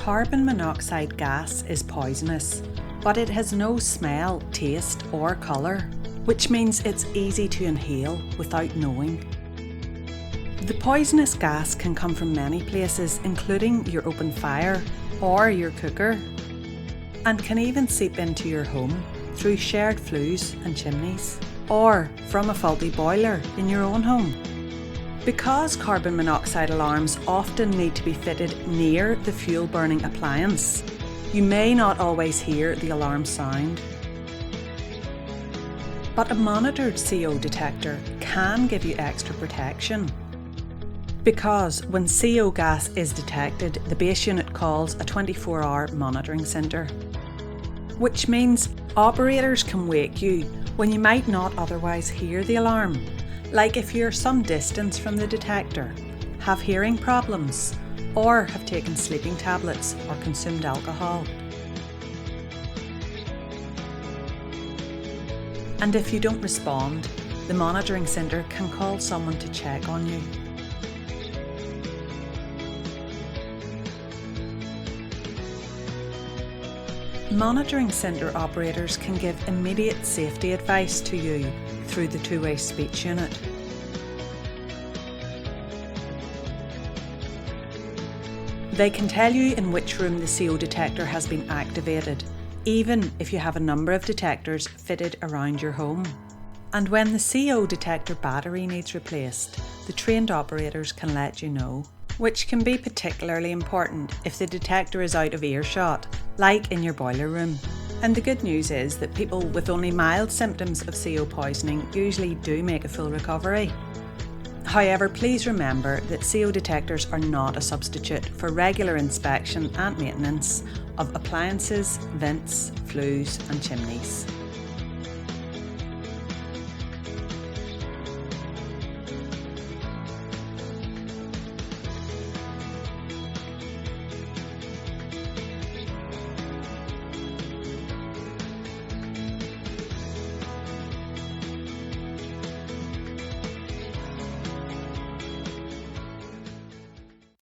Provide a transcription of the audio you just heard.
Carbon monoxide gas is poisonous, but it has no smell, taste or colour, which means it's easy to inhale without knowing. The poisonous gas can come from many places, including your open fire or your cooker, and can even seep into your home through shared flues and chimneys, or from a faulty boiler in your own home. Because carbon monoxide alarms often need to be fitted near the fuel burning appliance, you may not always hear the alarm sound. But a monitored CO detector can give you extra protection. Because when CO gas is detected, the base unit calls a 24-hour monitoring centre, which means operators can wake you when you might not otherwise hear the alarm, like if you're some distance from the detector, have hearing problems, or have taken sleeping tablets or consumed alcohol. And if you don't respond, the monitoring centre can call someone to check on you. Monitoring centre operators can give immediate safety advice to you through the two-way speech unit. They can tell you in which room the CO detector has been activated, even if you have a number of detectors fitted around your home. And when the CO detector battery needs replaced, the trained operators can let you know, which can be particularly important if the detector is out of earshot, like in your boiler room. And the good news is that people with only mild symptoms of CO poisoning usually do make a full recovery. However, please remember that CO detectors are not a substitute for regular inspection and maintenance of appliances, vents, flues and chimneys.